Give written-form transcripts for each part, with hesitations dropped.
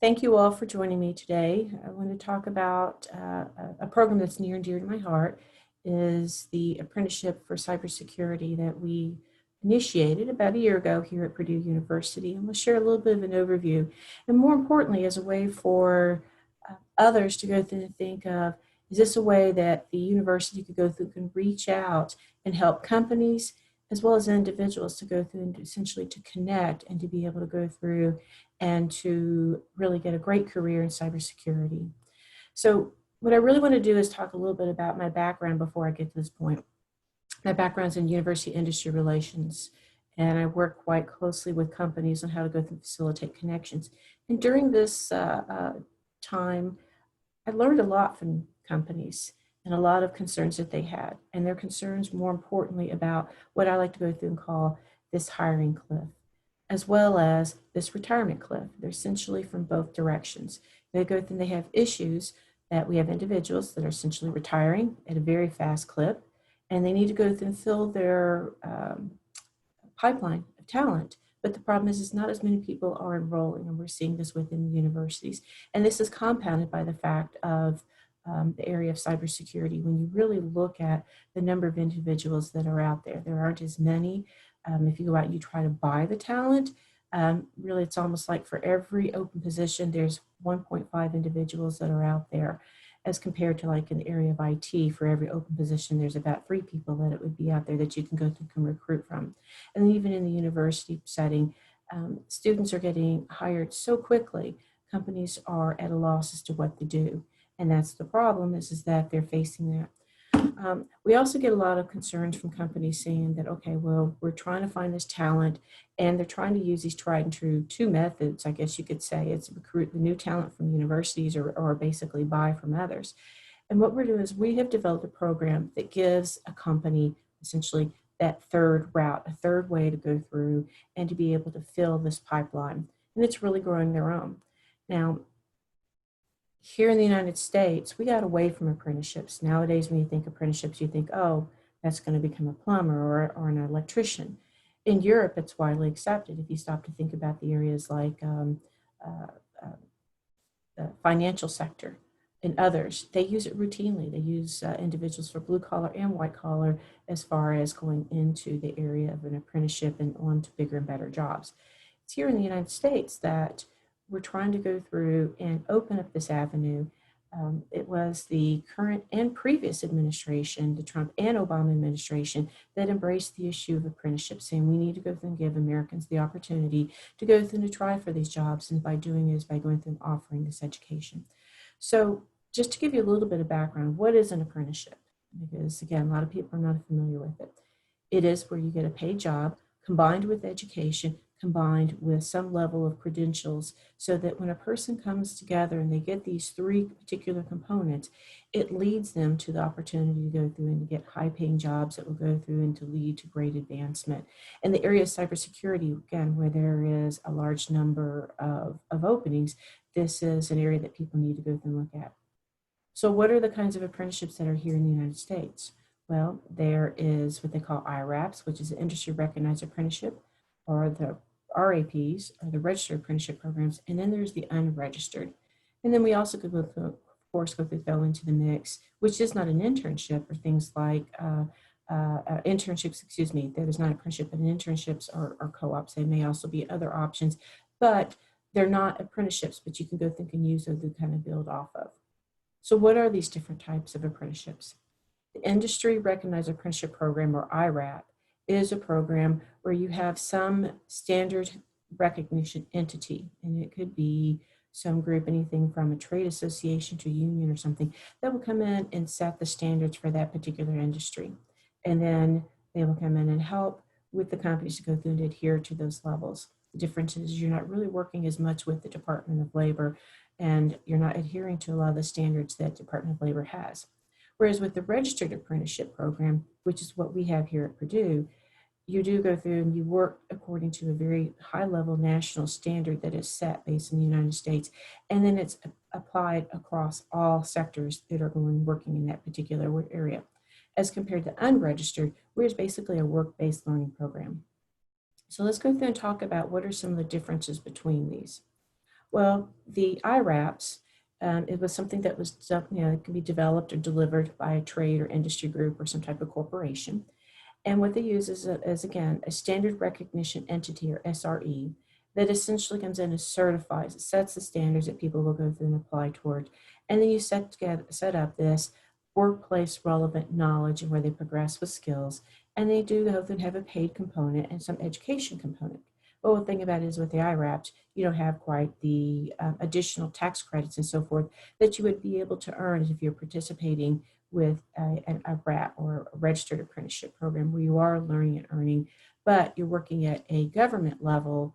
Thank you all for joining me today. I want to talk about a program that's near and dear to my heart is the Apprenticeship for Cybersecurity that we initiated about a year ago here at Purdue University. And we'll share a little bit of an overview. And more importantly, as a way for others to go through and think of, is this a way that the university could go through and reach out and help companies as well as individuals to go through and essentially to connect and to be able to go through and to really get a great career in cybersecurity. So what I really want to do is talk a little bit about my background before I get to this point. My background's in university industry relations, and I work quite closely with companies on how to go through and facilitate connections. And during this time, I learned a lot from companies and a lot of concerns that they had, and their concerns more importantly about what I like to go through and call this hiring cliff, as well as this retirement cliff. They're essentially from both directions. They go through and they have issues that we have individuals that are essentially retiring at a very fast clip, and they need to go through and fill their pipeline of talent. But the problem is not as many people are enrolling, and we're seeing this within the universities. And this is compounded by the fact of the area of cybersecurity. When you really look at the number of individuals that are out there, there aren't as many. If you go out and you try to buy the talent, really it's almost like for every open position, there's 1.5 individuals that are out there, as compared to like in the area of IT, for every open position, there's about 3 people that it would be out there that you can go through and recruit from. And then even in the university setting, students are getting hired so quickly, companies are at a loss as to what to do. And that's the problem is that they're facing that. We also get a lot of concerns from companies saying that, okay, well, we're trying to find this talent and they're trying to use these tried and true 2 methods, I guess you could say. It's recruit the new talent from universities or basically buy from others. And what we're doing is we have developed a program that gives a company essentially that third route, a third way to go through and to be able to fill this pipeline. And it's really growing their own. Now, here in the United States, we got away from apprenticeships. Nowadays, when you think apprenticeships, you think, oh, that's going to become a plumber or an electrician. In Europe, it's widely accepted. If you stop to think about the areas like uh, the financial sector and others, they use it routinely. They use individuals for blue collar and white collar as far as going into the area of an apprenticeship and on to bigger and better jobs. It's here in the United States that we're trying to go through and open up this avenue. It was the current and previous administration, the Trump and Obama administration, that embraced the issue of apprenticeship, saying we need to go through and give Americans the opportunity to go through and to try for these jobs. And by doing is by going through and offering this education. So just to give you a little bit of background, what is an apprenticeship? Because again, a lot of people are not familiar with it. It is where you get a paid job combined with education, combined with some level of credentials, so that when a person comes together and they get these 3 particular components, it leads them to the opportunity to go through and to get high-paying jobs that will go through and to lead to great advancement. In the area of cybersecurity, again, where there is a large number of openings, this is an area that people need to go through and look at. So what are the kinds of apprenticeships that are here in the United States? Well, there is what they call IRAPs, which is an industry recognized apprenticeship, or the IRAPs, or the registered apprenticeship programs, and then there's the unregistered. And then we also could, of course, throw into the mix, which is not an internship, or things like internships, excuse me, that is not apprenticeship, but internships or co-ops. They may also be other options, but they're not apprenticeships, but you can go think and use those to kind of build off of. So what are these different types of apprenticeships? The Industry Recognized Apprenticeship Program, or IRAP, is a program where you have some standard recognition entity, and it could be some group, anything from a trade association to a union or something, that will come in and set the standards for that particular industry. And then they will come in and help with the companies to go through and adhere to those levels. The difference is you're not really working as much with the Department of Labor, and you're not adhering to a lot of the standards that Department of Labor has. Whereas with the registered apprenticeship program, which is what we have here at Purdue, you do go through and you work according to a very high level national standard that is set based in the United States. And then it's applied across all sectors that are working in that particular area. As compared to unregistered, where it's basically a work-based learning program. So let's go through and talk about what are some of the differences between these. Well, the IRAPs, it was something that was, it can be developed or delivered by a trade or industry group or some type of corporation. And what they use is again, a standard recognition entity or SRE that essentially comes in and certifies, it sets the standards that people will go through and apply toward. And then you set up this workplace relevant knowledge and where they progress with skills. And they do often have a paid component and some education component. But one thing about it is with the IRAPs, you don't have quite the additional tax credits and so forth that you would be able to earn if you're participating with a RAP or a registered apprenticeship program where you are learning and earning, but you're working at a government level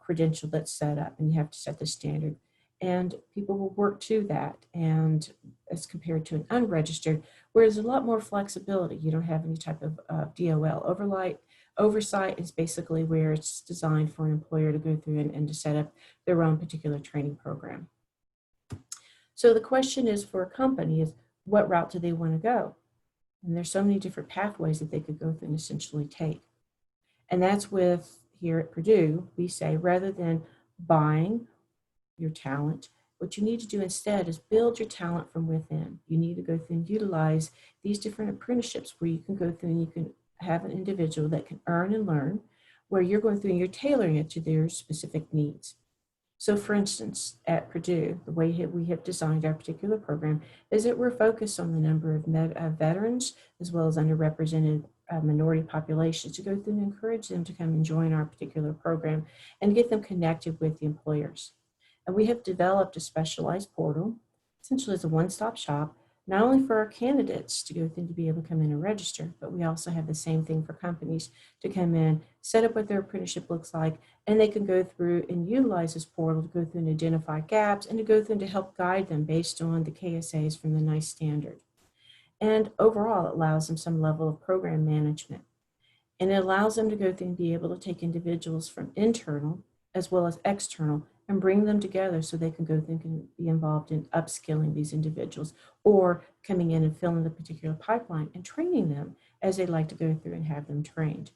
credential that's set up and you have to set the standard. And people will work to that, and as compared to an unregistered, where there's a lot more flexibility. You don't have any type of DOL oversight is basically where it's designed for an employer to go through and to set up their own particular training program. So the question is for a company is, what route do they want to go? And there's so many different pathways that they could go through and essentially take. And that's with, here at Purdue, we say rather than buying your talent, what you need to do instead is build your talent from within. You need to go through and utilize these different apprenticeships where you can go through and you can have an individual that can earn and learn, where you're going through and you're tailoring it to their specific needs. So for instance, at Purdue, the way we have designed our particular program is that we're focused on the number of veterans as well as underrepresented minority populations to go through and encourage them to come and join our particular program and get them connected with the employers. And we have developed a specialized portal, essentially as a one-stop shop, not only for our candidates to go through to be able to come in and register, but we also have the same thing for companies to come in, set up what their apprenticeship looks like, and they can go through and utilize this portal to go through and identify gaps and to go through and to help guide them based on the KSAs from the NICE standard. And overall, it allows them some level of program management. And it allows them to go through and be able to take individuals from internal as well as external and bring them together so they can go through and be involved in upskilling these individuals or coming in and filling the particular pipeline and training them as they like to go through and have them trained.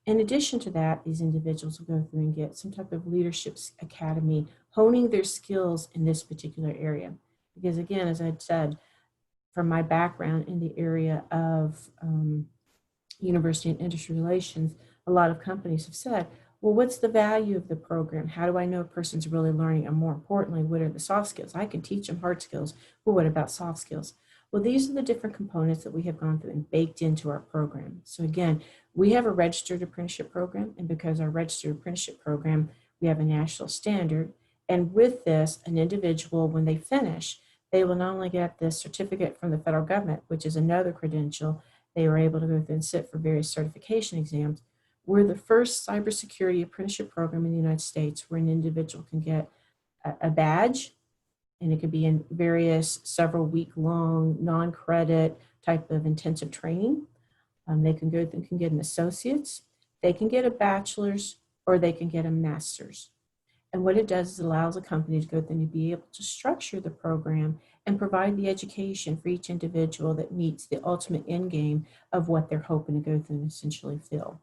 In addition to that, these individuals will go through and get some type of leadership academy, honing their skills in this particular area. Because again, as I'd said, from my background in the area of university and industry relations, a lot of companies have said, well, what's the value of the program? How do I know a person's really learning? And more importantly, what are the soft skills? I can teach them hard skills, but what about soft skills? Well, these are the different components that we have gone through and baked into our program. So again, we have a registered apprenticeship program, and because our registered apprenticeship program, we have a national standard. And with this, an individual, when they finish, they will not only get this certificate from the federal government, which is another credential, they were able to go through and sit for various certification exams. We're the first cybersecurity apprenticeship program in the United States where an individual can get a badge, and it could be in various several week-long non-credit type of intensive training. They can go and can get an associate's, they can get a bachelor's, or they can get a master's. And what it does is it allows a company to go through and be able to structure the program and provide the education for each individual that meets the ultimate end game of what they're hoping to go through and essentially fill.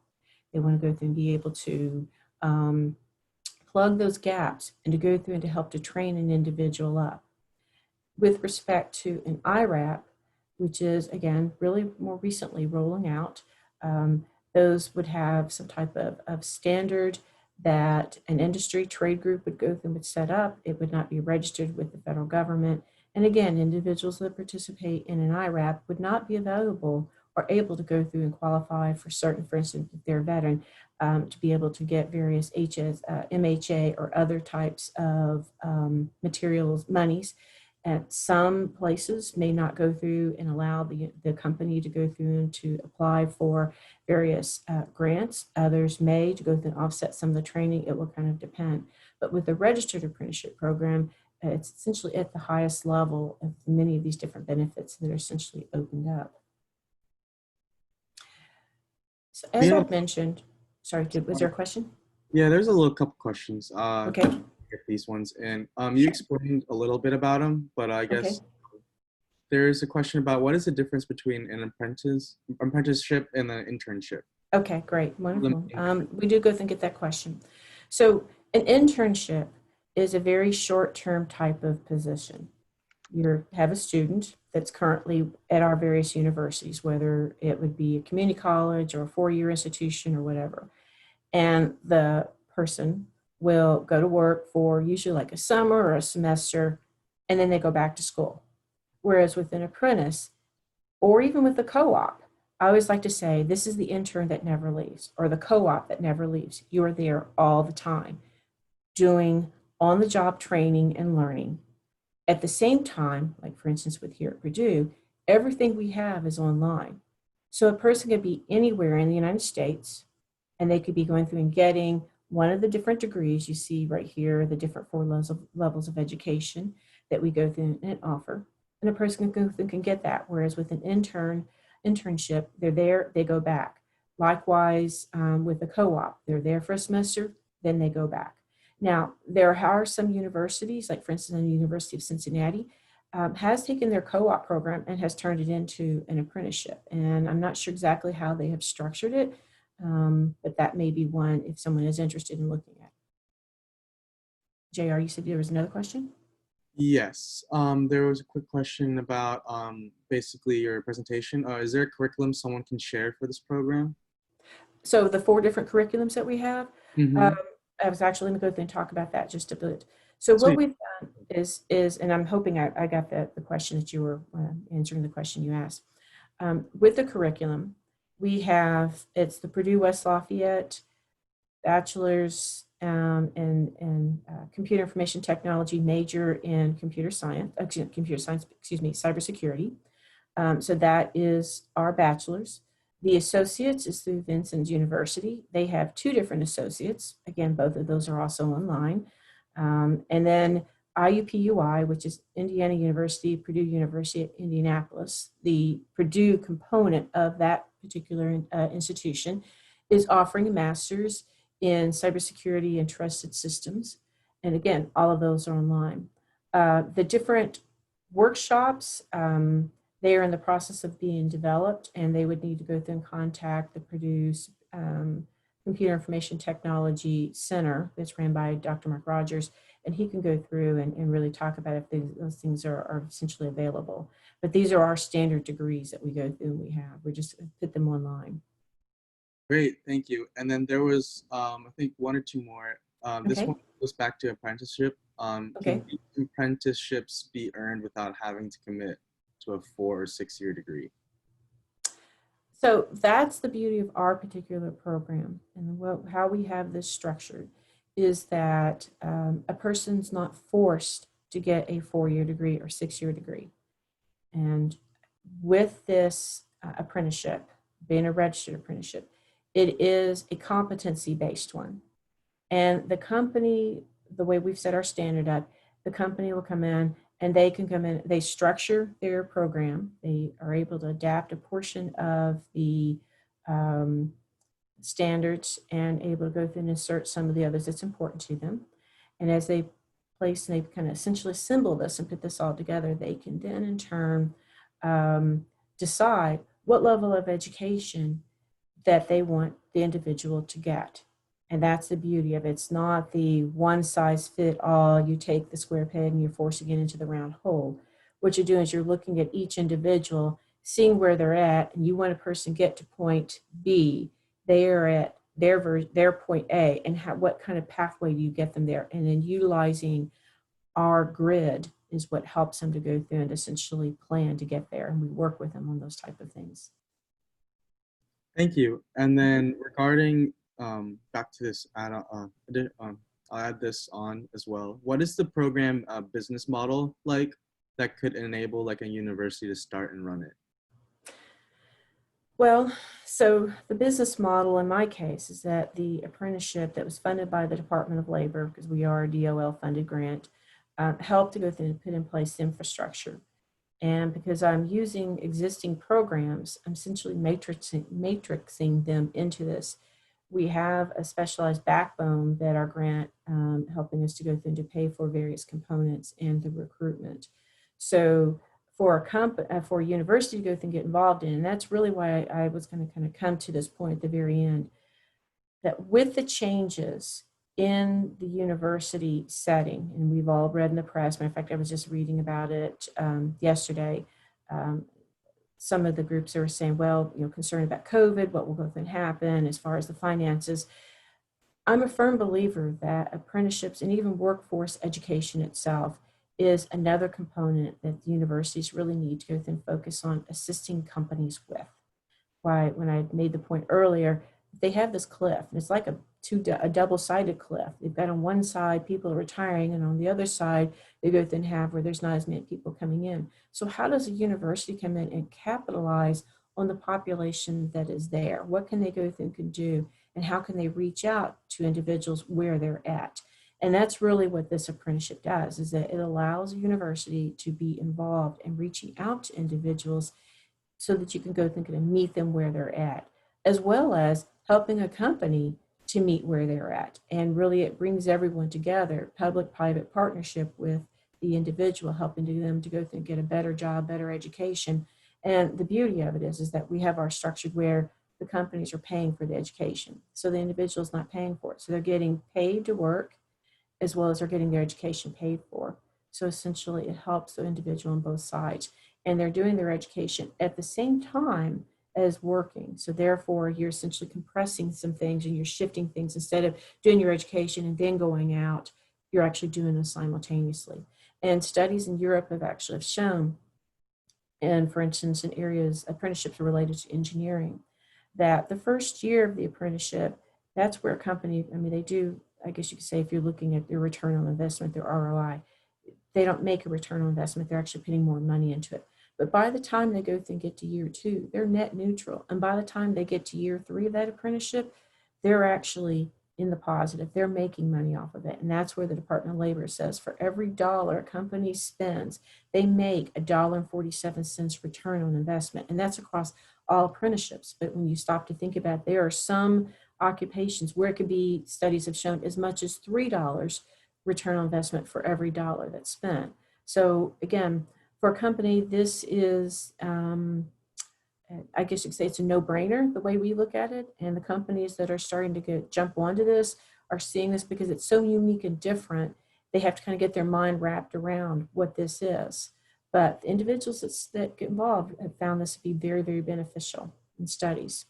They want to go through and be able to plug those gaps and to go through and to help to train an individual up. With respect to an IRAP, which is, again, really more recently rolling out, those would have some type of standard that an industry trade group would go through and would set up. It would not be registered with the federal government. And again, individuals that participate in an IRAP would not be available or able to go through and qualify for certain, for instance, if they're a veteran, to be able to get various MHA or other types of materials, monies. And some places may not go through and allow the company to go through and to apply for various grants. Others may to go through and offset some of the training. It will kind of depend. But with the registered apprenticeship program, it's essentially at the highest level of many of these different benefits that are essentially opened up. So as I've mentioned, sorry, was there a question? Yeah, there's a little couple questions. Okay. Get these ones, and you explained a little bit about them, but I guess there's a question about what is the difference between an apprenticeship and an internship? Okay, great, wonderful. We do go and get that question. So an internship is a very short-term type of position. You have a student that's currently at our various universities, whether it would be a community college or a four-year institution or whatever. And the person will go to work for usually like a summer or a semester, and then they go back to school. Whereas with an apprentice, or even with the co-op, I always like to say, this is the intern that never leaves, or the co-op that never leaves. You are there all the time doing on-the-job training and learning. At the same time, like for instance with here at Purdue, everything we have is online. So a person could be anywhere in the United States, and they could be going through and getting one of the different degrees you see right here, the different four levels of education that we go through and offer. And a person can go through and can get that. Whereas with an internship, they're there, they go back. Likewise, with a co-op, they're there for a semester, then they go back. Now, there are some universities, like for instance, the University of Cincinnati, has taken their co-op program and has turned it into an apprenticeship. And I'm not sure exactly how they have structured it, but that may be one if someone is interested in looking at it. JR, you said there was another question? Yes. There was a quick question about basically your presentation. Is there a curriculum someone can share for this program? So the four different curriculums that we have, Mm-hmm. I was actually going to go through and talk about that just a bit. So what Sweet. we've done is, and I'm hoping I got the question that you were answering the question you asked. With the curriculum, we have, it's the Purdue West Lafayette Bachelor's in Computer Information Technology, major in computer science, cybersecurity. So that is our bachelor's. The associates is through Vincent University. They have two different associates. Again, both of those are also online. And then IUPUI, which is Indiana University, Purdue University at Indianapolis, the Purdue component of that particular institution, is offering a master's in cybersecurity and trusted systems. And again, all of those are online. The different workshops, they are in the process of being developed, and they would need to go through and contact the Purdue Computer Information Technology Center that's ran by Dr. Mark Rogers, and he can go through and really talk about if those things are essentially available. But these are our standard degrees that we go through and we have. We just put them online. Great, thank you. And then there was, I think, one or two more. This Okay. one goes back to apprenticeship. Okay. Can these apprenticeships be earned without having to commit to a 4 or 6 year degree? So that's the beauty of our particular program, and how we have this structured is that a person's not forced to get a four-year degree or six-year degree. And with this apprenticeship, being a registered apprenticeship, it is a competency-based one. And the company, the way we've set our standard up, the company will come in and they can come in, they structure their program. They are able to adapt a portion of the standards and able to go through and insert some of the others that's important to them. And as they place and they kind of essentially assemble this and put this all together, they can then in turn decide what level of education that they want the individual to get. And that's the beauty of it. It's not the one size fit all, you take the square peg and you're forcing it into the round hole. What you're doing is you're looking at each individual, seeing where they're at, and you want a person to get to point B. They are at their point A, and what kind of pathway do you get them there? And then utilizing our grid is what helps them to go through and essentially plan to get there. And we work with them on those type of things. Thank you. And then regarding back to this, I'll add this on as well. What is the program business model like that could enable like a university to start and run it? Well, so the business model in my case is that the apprenticeship that was funded by the Department of Labor, because we are a DOL funded grant, helped to go through and put in place infrastructure. And because I'm using existing programs, I'm essentially matrixing them into this. We have a specialized backbone that our grant helping us to go through and to pay for various components and the recruitment. So for for a university to go through and get involved in, and that's really why I was going to kind of come to this point at the very end, that with the changes in the university setting, and we've all read in the press. Matter of fact, I was just reading about it yesterday. Um, some of the groups are saying, well, concerned about COVID, what will go and happen as far as the finances. I'm a firm believer that apprenticeships and even workforce education itself is another component that the universities really need to go and focus on assisting companies with. Why, when I made the point earlier, they have this cliff, and it's like a double-sided cliff. They've got on one side people are retiring, and on the other side they go and have where there's not as many people coming in. So how does a university come in and capitalize on the population that is there? What can they go and can do, and how can they reach out to individuals where they're at? And that's really what this apprenticeship does, is that it allows a university to be involved in reaching out to individuals so that you can go think and meet them where they're at, as well as helping a company to meet where they're at. And really, it brings everyone together, public-private partnership with the individual, helping them to go through and get a better job, better education. And the beauty of it is that we have our structure where the companies are paying for the education. So the individual is not paying for it. So they're getting paid to work as well as they're getting their education paid for. So essentially, it helps the individual on both sides. And they're doing their education at the same time as working. So therefore, you're essentially compressing some things and you're shifting things. Instead of doing your education and then going out, you're actually doing them simultaneously. And studies in Europe have actually shown, and for instance, in areas, apprenticeships are related to engineering, that the first year of the apprenticeship, that's where a company, I mean, they do, I guess you could say, if you're looking at their return on investment, their ROI, they don't make a return on investment. They're actually putting more money into it. But by the time they go through and get to year two, they're net neutral. And by the time they get to year three of that apprenticeship, they're actually in the positive. They're making money off of it. And that's where the Department of Labor says for every dollar a company spends, they make $1.47 return on investment. And that's across all apprenticeships. But when you stop to think about it, there are some occupations where it could be, studies have shown, as much as $3 return on investment for every dollar that's spent. So again, for a company, this is, I guess you could say it's a no-brainer the way we look at it. And the companies that are starting to jump onto this are seeing this because it's so unique and different. They have to kind of get their mind wrapped around what this is. But the individuals that get involved have found this to be very, very beneficial in studies.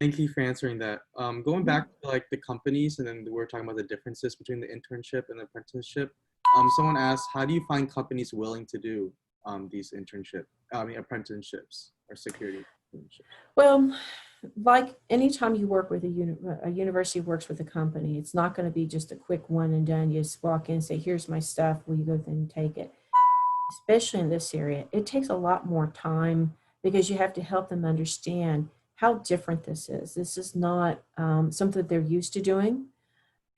Thank you for answering that. Going back to like the companies, and then we're talking about the differences between the internship and the apprenticeship. Someone asked, how do you find companies willing to do these apprenticeships or security internships? Well, like anytime you work with a university works with a company, it's not going to be just a quick one and done. You just walk in and say, here's my stuff. Will you go then and take it? Especially in this area, it takes a lot more time because you have to help them understand how different this is. This is not something they're used to doing,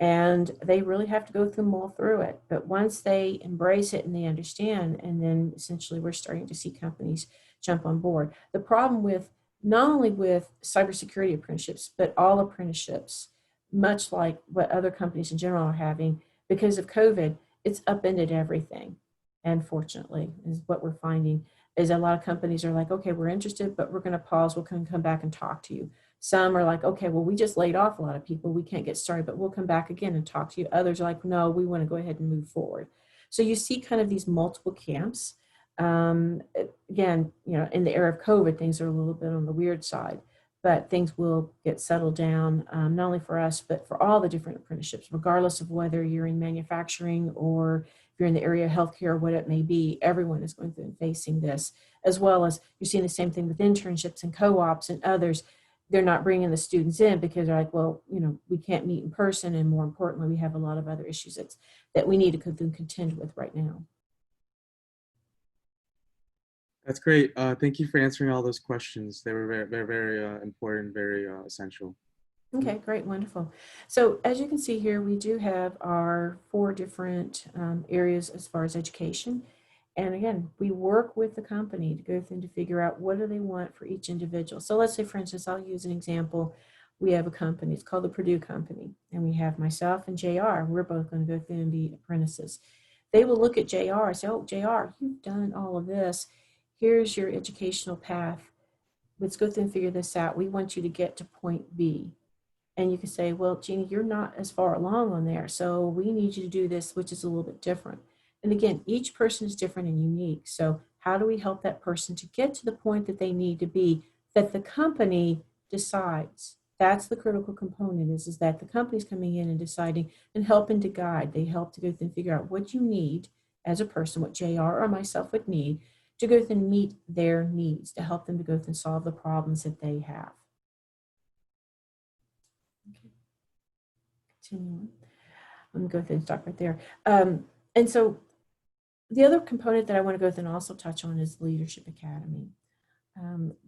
and they really have to go through them all through it. But once they embrace it and they understand, and then essentially we're starting to see companies jump on board. The problem with not only with cybersecurity apprenticeships, but all apprenticeships, much like what other companies in general are having, because of COVID, it's upended everything. And fortunately, is what we're finding is a lot of companies are like, okay, we're interested, but we're going to pause. We'll come back and talk to you. Some are like, okay, well, we just laid off a lot of people. We can't get started, but we'll come back again and talk to you. Others are like, no, we want to go ahead and move forward. So you see kind of these multiple camps. Again, in the era of COVID, things are a little bit on the weird side, but things will get settled down, not only for us, but for all the different apprenticeships, regardless of whether you're in manufacturing or if you're in the area of healthcare, what it may be. Everyone is going through and facing this, as well as you're seeing the same thing with internships and co-ops and others. They're not bringing the students in because they're like, well, we can't meet in person. And more importantly, we have a lot of other issues that we need to contend with right now. That's great. Thank you for answering all those questions. They were very, very, very important, very essential. Okay, great, wonderful. So as you can see here, we do have our 4 different areas as far as education. And again, we work with the company to go through and to figure out what do they want for each individual. So let's say, for instance, I'll use an example. We have a company, it's called the Purdue company, and we have myself and JR. We're both going to go through and be apprentices. They will look at JR and say, oh, JR, you've done all of this. Here's your educational path. Let's go through and figure this out. We want you to get to point B. And you can say, well, Jeannie, you're not as far along on there. So we need you to do this, which is a little bit different. And again, each person is different and unique. So how do we help that person to get to the point that they need to be, that the company decides? That's the critical component is that the company's coming in and deciding and helping to guide. They help to go through and figure out what you need as a person, what JR or myself would need to go through and meet their needs, to help them to go through and solve the problems that they have. Okay. Continue on. I'm going to go through and stop right there. And so the other component that I want to go through and also touch on is the Leadership Academy.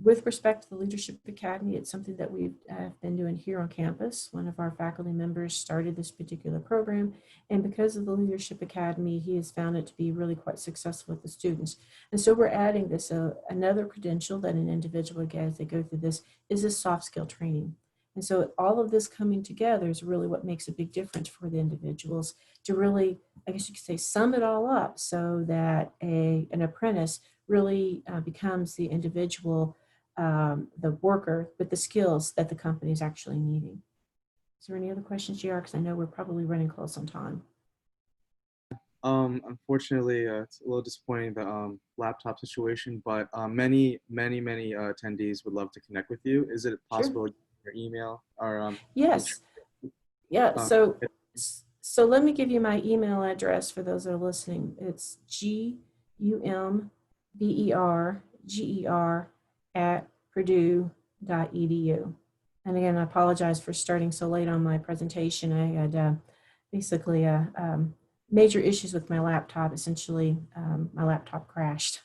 With respect to the Leadership Academy, it's something that we've been doing here on campus. One of our faculty members started this particular program, and because of the Leadership Academy, he has found it to be really quite successful with the students. And so we're adding this, another credential that an individual would get as they go through this is this soft skill training. And so all of this coming together is really what makes a big difference for the individuals to really, I guess you could say, sum it all up so that an apprentice really becomes the individual, the worker with the skills that the company is actually needing. Is there any other questions, JR? Because I know we're probably running close on time. Unfortunately, it's a little disappointing the laptop situation, but many attendees would love to connect with you. Is it Sure. possible your email or Yes. Yeah. um, So let me give you my email address for those that are listening. It's GUMBERGER at Purdue.edu. And again, I apologize for starting so late on my presentation. I had basically major issues with my laptop. Essentially, my laptop crashed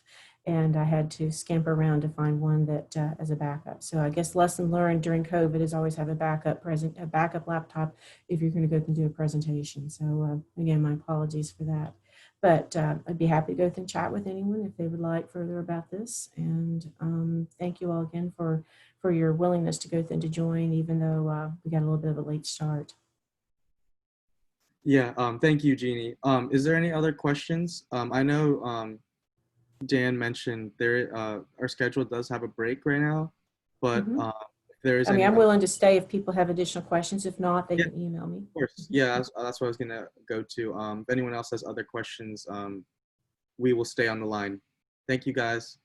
and I had to scamper around to find one that as a backup. So I guess lesson learned during COVID is always have a backup laptop if you're going to go and do a presentation. So again, my apologies for that. But I'd be happy to go and chat with anyone if they would like further about this. And thank you all again for your willingness to go and to join, even though we got a little bit of a late start. Yeah, thank you, Jeannie. Is there any other questions? I know Dan mentioned there our schedule does have a break right now, but Mm-hmm. if there is I mean, any I'm other, willing to stay if people have additional questions. If not, they yeah, can email me. of course, Mhm. yeah, that's what I was gonna go to. If anyone else has other questions, we will stay on the line. Thank you, guys.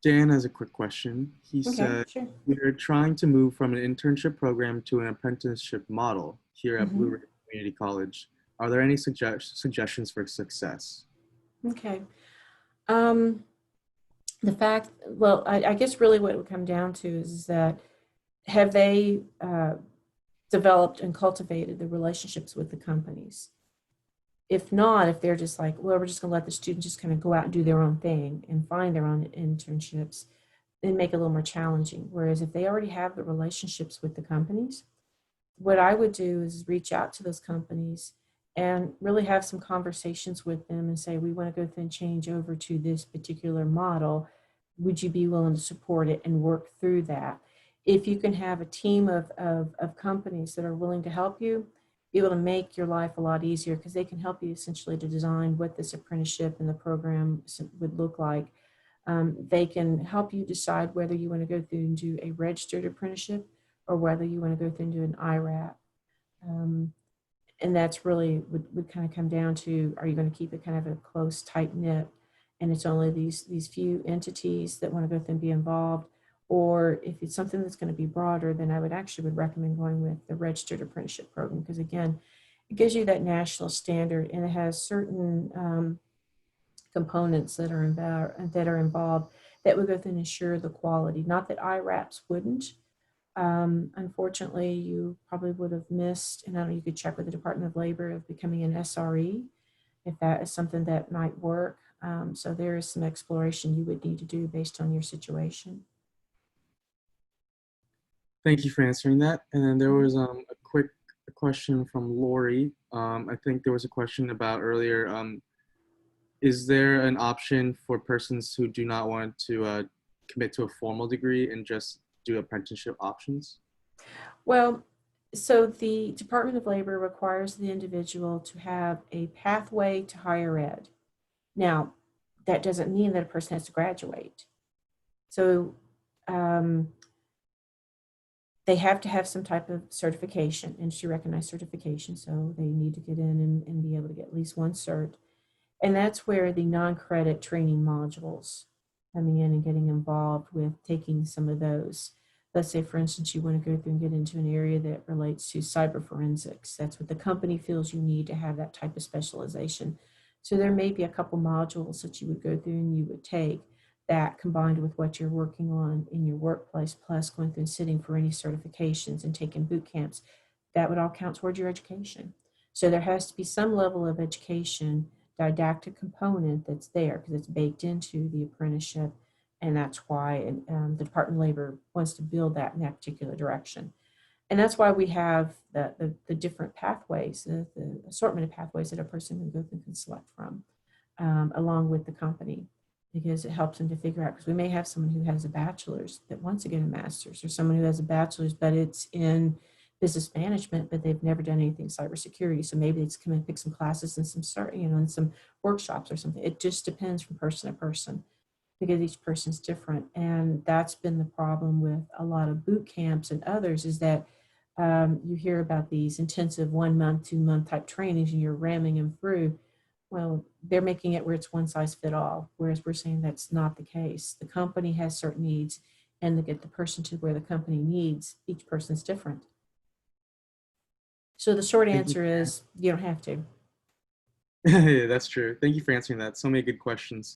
Dan has a quick question. He Okay, said, sure. we're trying to move from an internship program to an apprenticeship model here at Blue Mm-hmm. Ridge Community College. Are there any suggestions for success? Okay. Um, the fact, well, I guess really what it would come down to is that have they developed and cultivated the relationships with the companies? If not, if they're just like, well, we're just going to let the students just kind of go out and do their own thing and find their own internships, then make it a little more challenging. Whereas if they already have the relationships with the companies, what I would do is reach out to those companies and really have some conversations with them and say, we want to go through and change over to this particular model. Would you be willing to support it and work through that? If you can have a team of companies that are willing to help you, be able to make your life a lot easier because they can help you essentially to design what this apprenticeship and the program would look like. They can help you decide whether you want to go through and do a registered apprenticeship or whether you want to go through and do an IRAP. Um, and that's really would kind of come down to, are you going to keep it kind of a close, tight knit, and it's only these few entities that want to go through and be involved, or if it's something that's going to be broader, then I would recommend going with the registered apprenticeship program because again, it gives you that national standard and it has certain components that are involved that would go through and ensure the quality. Not that IRAPs wouldn't. Unfortunately, you probably would have missed, and I know you could check with the Department of Labor of becoming an SRE if that is something that might work. So there is some exploration you would need to do based on your situation. Thank you for answering that. And then there was a a question from Lori. I think there was a question about earlier. Is there an option for persons who do not want to commit to a formal degree and just do apprenticeship options? Well, so the Department of Labor requires the individual to have a pathway to higher ed. Now, that doesn't mean that a person has to graduate. So um, they have to have some type of certification, industry recognized certification. So they need to get in and be able to get at least one cert. And that's where the non-credit training modules coming in and getting involved with taking some of those. Let's say, for instance, you want to go through and get into an area that relates to cyber forensics. That's what the company feels you need to have that type of specialization. So there may be a couple modules that you would go through and you would take that combined with what you're working on in your workplace, plus going through and sitting for any certifications and taking boot camps, that would all count towards your education. So there has to be some level of education didactic component that's there because it's baked into the apprenticeship, and that's why the Department of Labor wants to build that in that particular direction. And that's why we have the different pathways, the assortment of pathways that a person can go through and can select from, along with the company, because it helps them to figure out, because we may have someone who has a bachelor's that wants to get a master's, or someone who has a bachelor's, but it's in business management, but they've never done anything cybersecurity. So maybe they just come and pick some classes and and some workshops or something. It just depends from person to person because each person's different. And that's been the problem with a lot of boot camps and others is that you hear about these intensive 1 month, 2 month type trainings and you're ramming them through. Well, they're making it where it's one size fit all, whereas we're saying that's not the case. The company has certain needs, and to get the person to where the company needs, each person's different. So the short Thank you. answer is you don't have to. Yeah, that's true. Thank you for answering that. So many good questions.